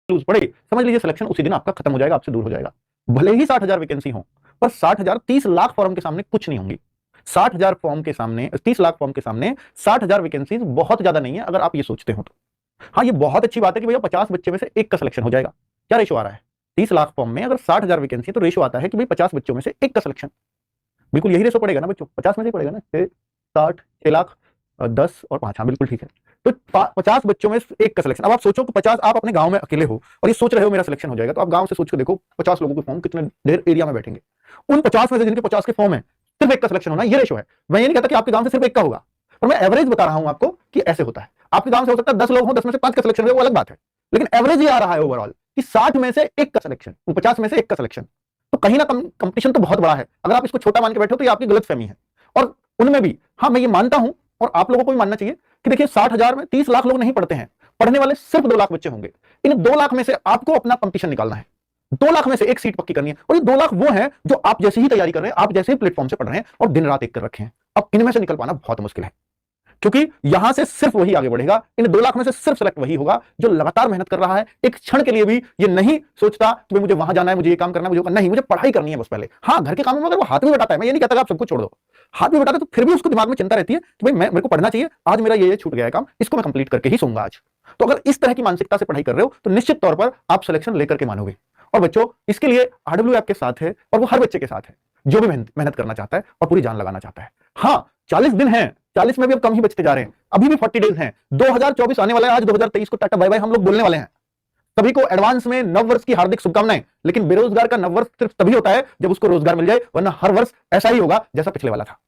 Loose पड़े, समझ लीजिए सिलेक्शन उसी दिन आपका खत्म हो जाएगा, आपसे दूर हो जाएगा। भले ही 60,000 वैकेंसी हो, पर 60,000 30 लाख फॉर्म के सामने कुछ नहीं होंगी। 60,000 फॉर्म के सामने 30 लाख फॉर्म के सामने 60,000 वैकेंसी बहुत ज्यादा नहीं है, अगर आप ये सोचते हो तो। हाँ, ये बहुत अच्छी बात है कि भैया 50 बच्चे में से एक का सिलेक्शन हो जाएगा। क्या रेशो आ रहा है? 30 लाख फॉर्म में अगर 60,000 वैकेंसी तो रेशो आता है कि भाई 50 बच्चों में से एक का सिलेक्शन। बिल्कुल यही रेशो पड़ेगा ना बच्चों, 50 में से पड़ेगा ना, 60, 6 लाख, 10 और 5। हाँ बिल्कुल ठीक है। तो 50 बच्चों में एक का सिलेक्शन। अब आप सोचो कि 50, आप अपने गांव में अकेले हो और ये सोच रहे हो मेरा सिलेक्शन हो जाएगा, तो आप गांव से सोच के देखो 50 लोगों के फॉर्म कितने देर एरिया में बैठेंगे। उन 50 में से जिनके 50 के फॉर्म है, सिर्फ एक का सिलेक्शन होना, ये रेशो है। मैं ये नहीं कहता कि आपके गांव से सिर्फ एक का होगा, पर मैं एवरेज बता रहा हूं आपको कि ऐसे होता है। आपके गांव से हो सकता है 10 लोग हो, 10 में से 5 का सिलेक्शन हो, वो अलग बात है, लेकिन एवरेज ये आ रहा है ओवरऑल कि 60 में से एक का सिलेक्शन, 50 में से एक का सिलेक्शन। तो कहीं ना कंपटीशन तो बहुत बड़ा है। अगर आप इसको छोटा मान के बैठो तो ये आपकी गलत फहमी है। और उनमें भी हाँ मैं ये मानता हूं, और आप लोगों को भी मानना चाहिए कि देखिए 60,000 में 30 लाख लोग नहीं पढ़ते हैं, पढ़ने वाले सिर्फ 2 लाख बच्चे होंगे। इन 2 लाख में से आपको अपना कंपटीशन निकालना है, 2 लाख में से एक सीट पक्की करनी है। और ये 2 लाख वो हैं जो आप जैसे ही तैयारी कर रहे हैं, आप जैसे ही प्लेटफॉर्म से पढ़ रहे हैं और दिन रात एक कर रखे हैं। अब इनमें से निकल पाना बहुत मुश्किल है, क्योंकि यहां से सिर्फ वही आगे बढ़ेगा। इन 2 लाख में से सिर्फ सेलेक्ट वही होगा जो लगातार मेहनत कर रहा है, एक क्षण के लिए भी ये नहीं सोचता कि मुझे वहां जाना है, मुझे ये काम करना है, मुझे नहीं, मुझे पढ़ाई करनी है बस पहले। हाँ, घर के कामों में अगर वो हाथ भी बटाता है, मैं ये नहीं कहता आप सबको छोड़ दो, हाथ भी बटाता है, तो फिर भी उसको दिमाग में चिंता रहती है कि भाई मेरे को पढ़ना चाहिए, आज मेरा ये छूट गया है काम, इसको मैं कंप्लीट करके ही सोऊंगा आज। तो अगर इस तरह की मानसिकता से पढ़ाई कर रहे हो तो निश्चित तौर पर आप सिलेक्शन लेकर के मानोगे। और बच्चों, इसके लिए आरडब्ल्यू ऐप के साथ है, और वो हर बच्चे के साथ है जो भी मेहनत करना चाहता है और पूरी जान लगाना चाहता है। हाँ, 40 दिन है, 40 में भी अब कम ही बचते जा रहे हैं, अभी भी 40 डेज हैं। 2024 आने वाला है, आज 2023 को टाटा बाय बाय हम लोग बोलने वाले हैं। सभी को एडवांस में नव वर्ष की हार्दिक शुभकामनाएं। लेकिन बेरोजगार का नव वर्ष सिर्फ तभी होता है जब उसको रोजगार मिल जाए, वरना हर वर्ष ऐसा ही होगा जैसा पिछले वाला था।